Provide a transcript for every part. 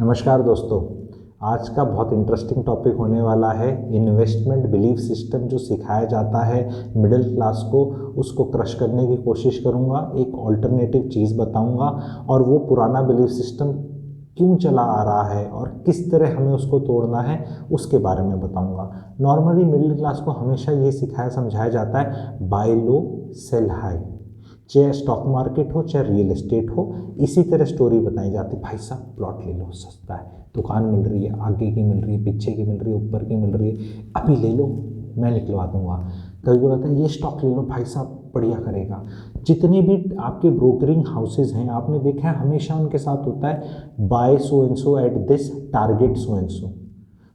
नमस्कार दोस्तों, आज का बहुत इंटरेस्टिंग टॉपिक होने वाला है। इन्वेस्टमेंट बिलीफ सिस्टम जो सिखाया जाता है मिडिल क्लास को, उसको क्रश करने की कोशिश करूंगा। एक ऑल्टरनेटिव चीज़ बताऊंगा और वो पुराना बिलीफ सिस्टम क्यों चला आ रहा है और किस तरह हमें उसको तोड़ना है उसके बारे में बताऊंगा। नॉर्मली मिडिल क्लास को हमेशा ये सिखाया समझाया जाता है बाय लो सेल हाई, चाहे स्टॉक मार्केट हो चाहे रियल एस्टेट हो, इसी तरह स्टोरी बताई जाती। भाई साहब प्लॉट ले लो, सस्ता है, दुकान मिल रही है, आगे की मिल रही है, पीछे की मिल रही है, ऊपर की मिल रही है, अभी ले लो, मैं निकलवा दूंगा। कभी बोलता है ये स्टॉक ले लो भाई साहब, बढ़िया करेगा। जितने भी आपके ब्रोकरिंग हाउसेज हैं, आपने देखा है हमेशा उनके साथ होता है buy so and so at this target so and so.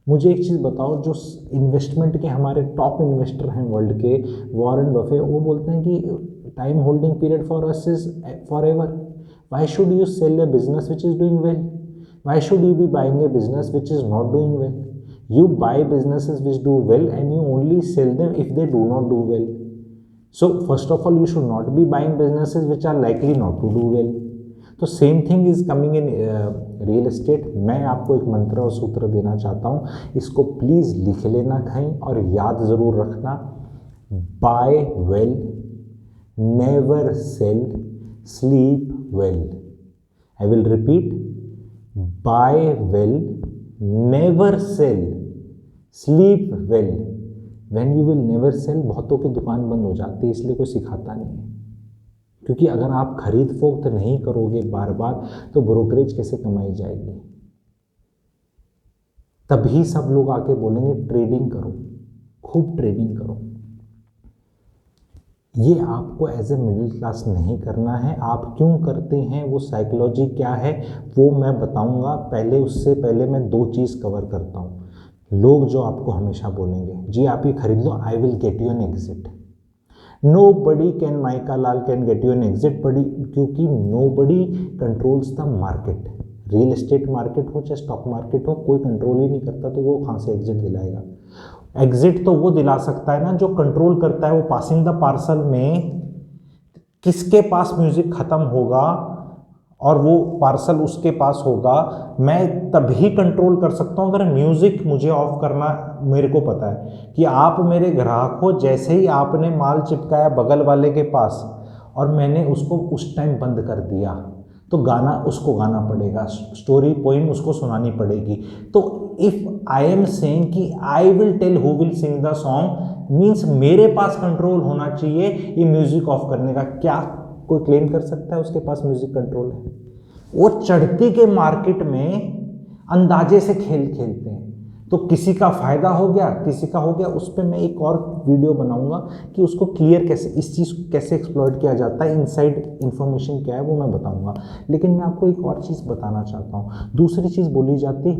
मुझे एक चीज़ बताओ, जो इन्वेस्टमेंट के हमारे टॉप इन्वेस्टर हैं वर्ल्ड के, वॉरेन बफे, वो बोलते हैं कि time holding period for us is forever. Why should you sell a business which is doing well? Why should you be buying a business which is not doing well? You buy businesses which do well and you only sell them if they do not do well. So first of all, you should not be buying businesses which are likely not to do well. तो same thing is coming in real estate. मैं आपको एक मंत्र और सूत्र देना चाहता हूँ, इसको प्लीज़ लिख लेना कहीं और याद ज़रूर रखना। Buy well, never sell, sleep well. I will repeat, buy well, never sell, sleep well. When you will never sell, बहुतों की दुकान बंद हो जाती है, इसलिए कोई सिखाता नहीं है। क्योंकि अगर आप खरीद फोक्त नहीं करोगे बार बार, तो ब्रोकरेज कैसे कमाई जाएगी? तभी सब लोग आके बोलेंगे ट्रेडिंग करो, खूब ट्रेडिंग करो। ये आपको एज ए मिडिल क्लास नहीं करना है। आप क्यों करते हैं, वो साइकोलॉजी क्या है, वो मैं बताऊंगा। पहले उससे पहले मैं दो चीज़ कवर करता हूँ। लोग जो आपको हमेशा बोलेंगे जी आप ये खरीद लो, I will get you an exit. Nobody can, माइका लाल can get you an exit, buddy, क्योंकि nobody controls the market. Real estate market हो चाहे स्टॉक मार्केट हो, कोई कंट्रोल ही नहीं करता, तो वो कहाँ से एग्जिट दिलाएगा? एग्जिट तो वो दिला सकता है ना जो कंट्रोल करता है। वो पासिंग द पार्सल में किसके पास म्यूजिक खत्म होगा और वो पार्सल उसके पास होगा, मैं तभी कंट्रोल कर सकता हूं अगर म्यूजिक मुझे ऑफ करना मेरे को पता है कि आप मेरे ग्राहक हो। जैसे ही आपने माल चिपकाया बगल वाले के पास और मैंने उसको उस टाइम बंद कर दिया, तो गाना उसको गाना पड़ेगा, स्टोरी पोइम उसको सुनानी पड़ेगी। तो इफ आई एम सेइंग कि I will tell who will sing the song, means मेरे पास कंट्रोल होना चाहिए ये म्यूजिक ऑफ करने का। क्या कोई क्लेम कर सकता है उसके पास म्यूजिक कंट्रोल है? वो चढ़ती के मार्केट में अंदाजे से खेल खेलते हैं, तो किसी का फायदा हो गया, किसी का हो गया। उस पर मैं एक और वीडियो बनाऊंगा कि उसको क्लियर कैसे, इस चीज़ को कैसे एक्सप्लॉइट किया जाता है, इनसाइड इन्फॉर्मेशन क्या है वो मैं बताऊंगा। लेकिन मैं आपको एक और चीज़ बताना चाहता हूँ। दूसरी चीज़ बोली जाती,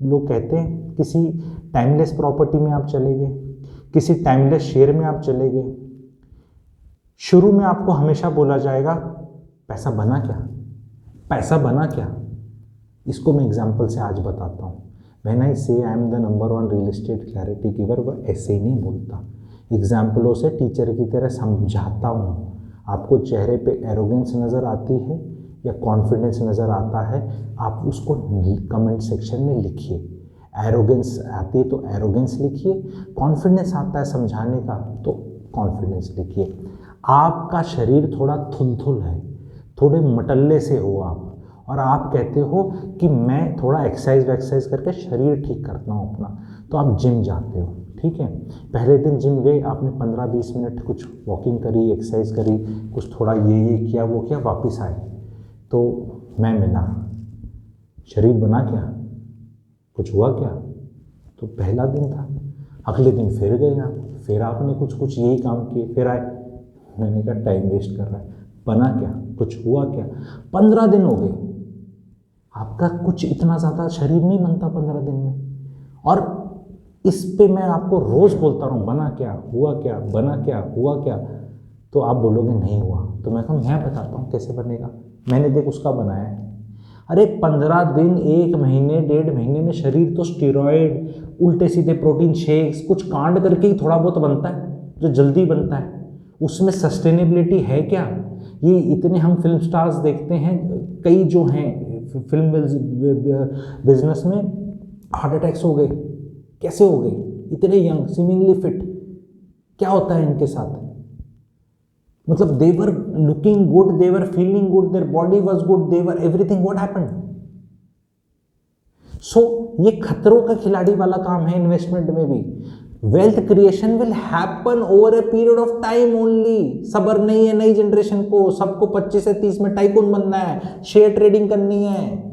लोग कहते हैं किसी टाइमलेस प्रॉपर्टी में आप चले गए, किसी टाइमलेस शेयर में आप चले गए, शुरू में आपको हमेशा बोला जाएगा पैसा बना क्या, पैसा बना क्या। इसको मैं एग्जाम्पल से आज बताता हूँ। व्हेन आई से I am the number 1 real estate clarity giver, वो ऐसे ही नहीं बोलता, एग्जाम्पलों से टीचर की तरह समझाता हूँ। आपको चेहरे पे एरोगेंस नज़र आती है या कॉन्फिडेंस नज़र आता है, आप उसको कमेंट सेक्शन में लिखिए। एरोगेंस आती है तो एरोगेंस लिखिए, कॉन्फिडेंस आता है समझाने का तो कॉन्फिडेंस लिखिए। आपका शरीर थोड़ा थुलथुल है, थोड़े मटल्ले से हो आप, और आप कहते हो कि मैं थोड़ा एक्सरसाइज करके शरीर ठीक करता हूँ अपना, तो आप जिम जाते हो, ठीक है। पहले दिन जिम गए, आपने 15-20 मिनट कुछ वॉकिंग करी, एक्सरसाइज करी, कुछ थोड़ा ये किया वो किया, वापस आए तो मैं मिला, शरीर बना क्या, कुछ हुआ क्या? तो पहला दिन था। अगले दिन फिर गए आप, फिर आपने कुछ यही काम किए, फिर आए, मैंने कहा टाइम वेस्ट कर रहा है, बना क्या, कुछ हुआ क्या? 15 दिन हो गए, आपका कुछ इतना ज़्यादा शरीर नहीं बनता 15 दिन में। और इस पे मैं आपको रोज़ बोलता रहूँ बना क्या, हुआ क्या, बना क्या, हुआ क्या, तो आप बोलोगे नहीं हुआ। तो मैं कहूँ मैं बताता हूँ कैसे बनेगा, मैंने देख उसका बनाया है। अरे 15 दिन, 1 महीने, 1.5 महीने में शरीर तो स्टीरॉयड, उल्टे सीधे प्रोटीन शेक्स, कुछ कांड करके ही थोड़ा बहुत बनता है जो जल्दी बनता है। उसमें सस्टेनेबिलिटी है क्या? ये इतने हम फिल्म स्टार्स देखते हैं, कई जो हैं फिल्म बिजनेस में हार्ट अटैक्स हो गए, कैसे हो गए? इतने यंग, सीमिंगली फिट, क्या होता है इनके साथ? मतलब they were looking good, they were feeling good, their body was good, they were everything, what happened? So ये खतरों का खिलाड़ी वाला काम है इन्वेस्टमेंट में भी। Wealth creation will happen over a period of time only. सब्र नहीं है नई जनरेशन को, सबको 25 से 30 में टाइकून बनना है, शेयर ट्रेडिंग करनी है।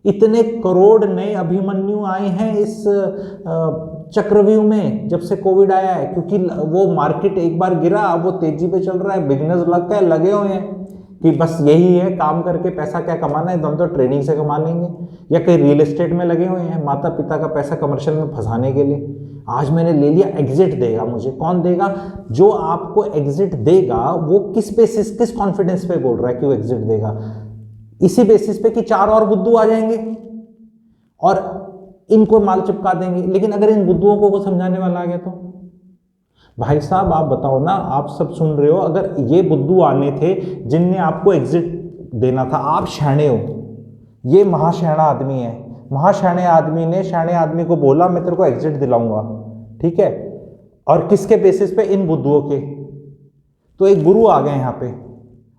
इतने करोड़ नए अभिमन्यु आए हैं इस चक्रव्यूह में जब से कोविड आया है, क्योंकि वो मार्केट एक बार गिरा, अब वो तेजी पे चल रहा है। बिगनर्स लगे हुए हैं कि बस यही है, काम करके पैसा क्या कमाना है, तो हम तो ट्रेडिंग से कमा लेंगे, या कहीं रियल एस्टेट में लगे हुए हैं माता पिता का पैसा कमर्शियल में फंसाने के लिए। आज मैंने ले लिया, एग्जिट देगा मुझे। कौन देगा? जो आपको एग्जिट देगा वो किस बेसिस, किस कॉन्फिडेंस पे बोल रहा है कि वो एग्जिट देगा? इसी बेसिस पे कि 4 और बुद्धू आ जाएंगे और इनको माल चिपका देंगे। लेकिन अगर इन बुद्धुओं को समझाने वाला आ गया तो भाई साहब आप बताओ ना, आप सब सुन रहे हो, अगर ये बुद्धू आने थे जिनने आपको एग्जिट देना था, आप शैणे हो, ये महाशैणा आदमी है, महाशैणे आदमी ने शैणे आदमी को बोला मैं तेरे को एग्जिट दिलाऊंगा, ठीक है, और किसके बेसिस पे? इन बुद्धुओं के। तो एक गुरु आ गए यहाँ पे,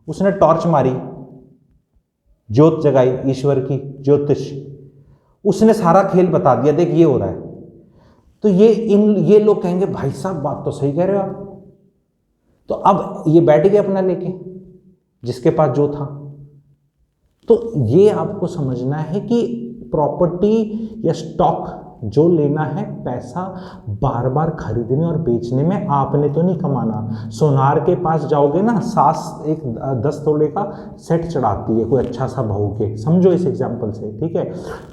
उसने टॉर्च मारी, ज्योत जगाई, ईश्वर की ज्योतिष, उसने सारा खेल बता दिया, देख ये हो रहा है। तो ये लोग कहेंगे भाई साहब बात तो सही कह रहे हो आप। तो अब ये बैठ गए अपना लेके, जिसके पास जो था। तो ये आपको समझना है कि प्रॉपर्टी या स्टॉक जो लेना है, पैसा बार बार खरीदने और बेचने में आपने तो नहीं कमाना। सोनार के पास जाओगे ना, सास एक 10 तोले का सेट चढ़ाती है कोई अच्छा सा बहू के, समझो इस एग्जांपल से, ठीक है,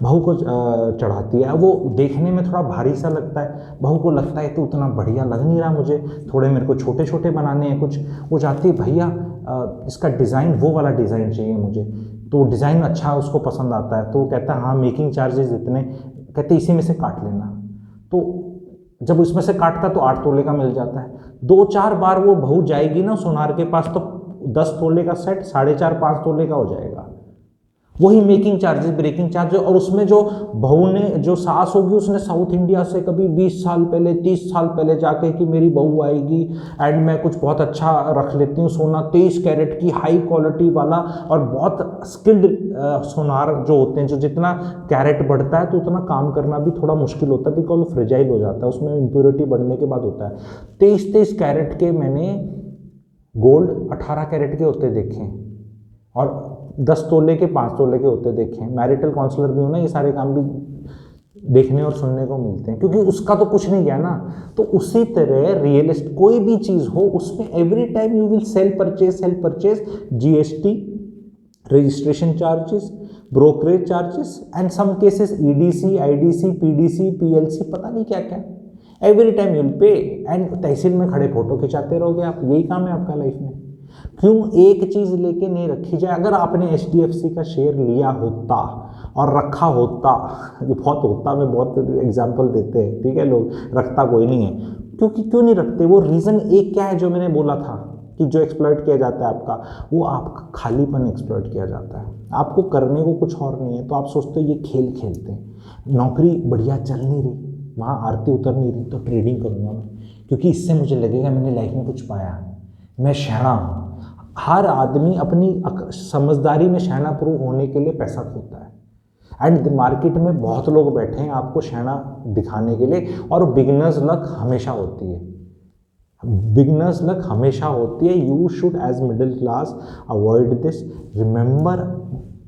बहू को चढ़ाती है। वो देखने में थोड़ा भारी सा लगता है, बहू को लगता है तो उतना बढ़िया लग नहीं रहा मुझे, थोड़े मेरे को छोटे छोटे बनाने हैं कुछ। वो जाती है, भैया इसका डिज़ाइन वो वाला डिज़ाइन चाहिए मुझे, तो डिज़ाइन अच्छा उसको पसंद आता है, तो वो कहता है हाँ मेकिंग चार्जेस इतने, कहते इसी में से काट लेना। तो जब उसमें से काटता तो 8 तोले का मिल जाता है। 2-4 बार वो बहू जाएगी ना सोनार के पास तो 10 तोले का सेट 4.5-5 तोले का हो जाएगा। वही मेकिंग चार्जेस, ब्रेकिंग चार्जेस, और उसमें जो बहू ने, जो सास होगी, उसने साउथ इंडिया से कभी 20 साल पहले 30 साल पहले जाके कि मेरी बहू आएगी एंड मैं कुछ बहुत अच्छा रख लेती हूँ सोना, 23 कैरेट की हाई क्वालिटी वाला, और बहुत स्किल्ड सोनार जो होते हैं, जो जितना कैरेट बढ़ता है तो उतना काम करना भी थोड़ा मुश्किल होता है, बिकॉज फ्रेजाइल हो जाता है, उसमें इम्प्योरिटी बढ़ने के बाद होता है। 23 कैरेट के मैंने गोल्ड 18 कैरेट के होते देखे, और 10 तोले के 5 तोले के होते देखे। मैरिटल काउंसलर भी हो ना, ये सारे काम भी देखने और सुनने को मिलते हैं, क्योंकि उसका तो कुछ नहीं गया ना। तो उसी तरह रियल एस्टेट कोई भी चीज़ हो, उसमें every time you will sell purchase GST, registration charges, brokerage charges, and some cases EDC, IDC, PDC, PLC, पता नहीं क्या क्या, every time you will pay. And तहसील में खड़े फोटो खिंचाते रहोगे आप, यही काम है आपका लाइफ में। क्यों एक चीज़ लेके नहीं रखी जाए? अगर आपने HDFC का शेयर लिया होता और रखा होता, ये बहुत होता, मैं बहुत एग्जांपल देते हैं, ठीक है, लोग रखता कोई नहीं है, क्योंकि क्यों नहीं रखते? वो रीज़न एक क्या है जो मैंने बोला था कि जो एक्सप्लॉइट किया जाता है आपका, वो आपका खालीपन एक्सप्लॉइट किया जाता है, आपको करने को कुछ और नहीं है, तो आप सोचते हो ये खेल खेलते हैं, नौकरी बढ़िया चल नहीं रही, वहाँ आरती उतर नहीं रही, तो ट्रेडिंग करूँगा मैं, क्योंकि इससे मुझे लगेगा मैंने लाइफ में कुछ पाया, मैं शैणा हूँ। हर आदमी अपनी समझदारी में शैणा प्रूव होने के लिए पैसा खोता है। एंड मार्केट में बहुत लोग बैठे हैं आपको शैणा दिखाने के लिए, और बिगिनर्स लक हमेशा होती है, बिगिनर्स लक हमेशा होती है। You should as middle class avoid this. Remember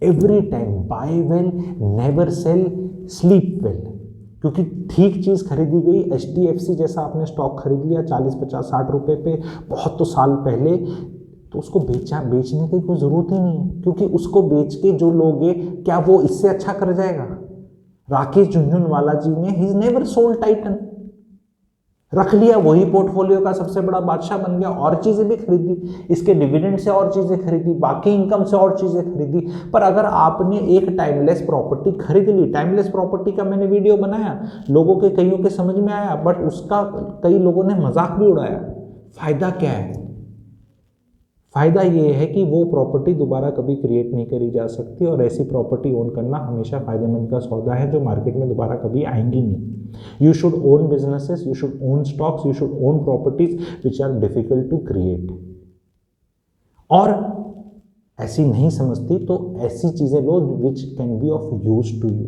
every time, buy well, never sell, sleep well. क्योंकि ठीक चीज़ खरीदी गई, HDFC जैसा आपने स्टॉक खरीद लिया 40, 50, 60 रुपये पे बहुत तो साल पहले, तो उसको बेचने की कोई ज़रूरत ही नहीं है, क्योंकि उसको बेच के जो लोगे, क्या वो इससे अच्छा कर जाएगा? राकेश झुनझुनवाला जी ने, he is never sold Titan, रख लिया, वही पोर्टफोलियो का सबसे बड़ा बादशाह बन गया, और चीज़ें भी खरीदी, इसके डिविडेंड से और चीज़ें खरीदी, बाकी इनकम से और चीज़ें खरीदी। पर अगर आपने एक टाइमलेस प्रॉपर्टी खरीद ली, टाइमलेस प्रॉपर्टी का मैंने वीडियो बनाया, लोगों के कईयों के समझ में आया, बट उसका कई लोगों ने मजाक भी उड़ाया। फ़ायदा क्या है? फ़ायदा ये है कि वो प्रॉपर्टी दोबारा कभी क्रिएट नहीं करी जा सकती और ऐसी प्रॉपर्टी ओन करना हमेशा फ़ायदेमंद का सौदा है जो मार्केट में दोबारा कभी आएंगी नहीं। You should own businesses, you should own stocks, you should own properties which are difficult to create. और ऐसी नहीं समझती तो ऐसी चीज़ें लो which can be of use to you.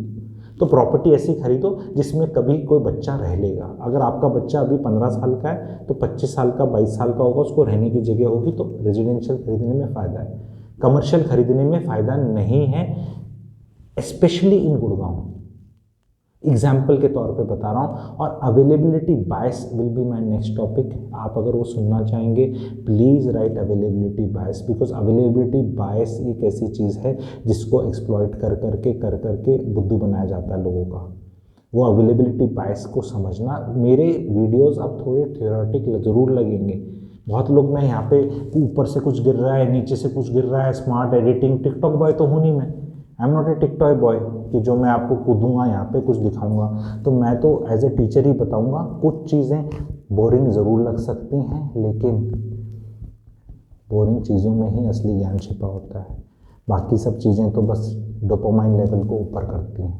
तो प्रॉपर्टी ऐसी खरीदो जिसमें कभी कोई बच्चा रह लेगा। अगर आपका बच्चा अभी 15 साल का है तो 25 साल का, 22 साल का होगा, उसको रहने की जगह होगी, तो रेजिडेंशियल खरीदने में फ़ायदा है। कमर्शियल खरीदने में फ़ायदा नहीं है, स्पेशली इन गुड़गांव। एग्जाम्पल के तौर पे बता रहा हूँ। और availability bias will be my next topic. आप अगर वो सुनना चाहेंगे please write availability bias, because availability bias एक ऐसी चीज़ है जिसको एक्सप्लॉइट कर करके बुद्धू बनाया जाता है लोगों का। वो अवेलेबिलिटी बायस को समझना। मेरे वीडियोज़ अब थोड़े थ्योरेटिक ज़रूर लगेंगे। बहुत लोग मैं यहाँ पे ऊपर से कुछ गिर रहा है, नीचे से कुछ गिर रहा है, स्मार्ट एडिटिंग, टिकटॉक बॉय तो हूँ नहीं मैं। I am not a TikTok boy कि जो मैं आपको कूदूंगा यहाँ पे कुछ दिखाऊंगा। तो मैं तो एज ए टीचर ही बताऊंगा। कुछ चीज़ें बोरिंग ज़रूर लग सकती हैं, लेकिन बोरिंग चीज़ों में ही असली ज्ञान छिपा होता है। बाकी सब चीज़ें तो बस डोपामाइन लेवल को ऊपर करती हैं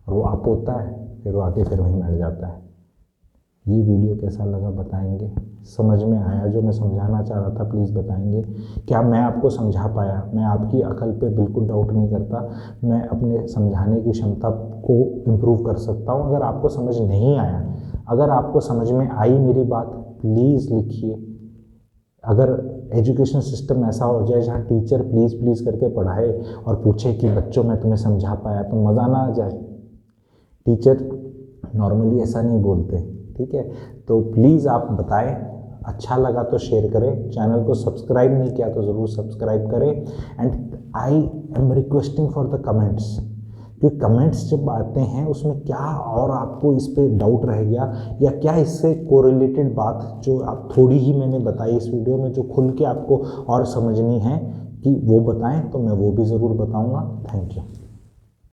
और वो अप होता है, फिर वो आके फिर वहीं बैठ जाता है। ये वीडियो कैसा लगा बताएंगे? समझ में आया जो मैं समझाना चाह रहा था? प्लीज़ बताएंगे। क्या मैं आपको समझा पाया? मैं आपकी अकल पे बिल्कुल डाउट नहीं करता। मैं अपने समझाने की क्षमता को इम्प्रूव कर सकता हूँ। अगर आपको समझ नहीं आया, अगर आपको समझ में आई मेरी बात, प्लीज़ लिखिए। अगर एजुकेशन सिस्टम ऐसा हो जाए जहाँ टीचर प्लीज़ करके पढ़ाए और पूछे कि बच्चों मैं तुम्हें समझा पाया, तो मज़ा ना आ जाए। टीचर नॉर्मली ऐसा नहीं बोलते, ठीक है? तो प्लीज़ आप बताएं। अच्छा लगा तो शेयर करें। चैनल को सब्सक्राइब नहीं किया तो ज़रूर सब्सक्राइब करें। And I am requesting for the comments, क्योंकि कमेंट्स जब आते हैं उसमें क्या और आपको इस पे डाउट रह गया या क्या इससे कोरिलेटेड बात जो आप थोड़ी ही मैंने बताई इस वीडियो में जो खुल के आपको और समझनी है कि वो बताएं, तो मैं वो भी ज़रूर बताऊँगा। Thank you.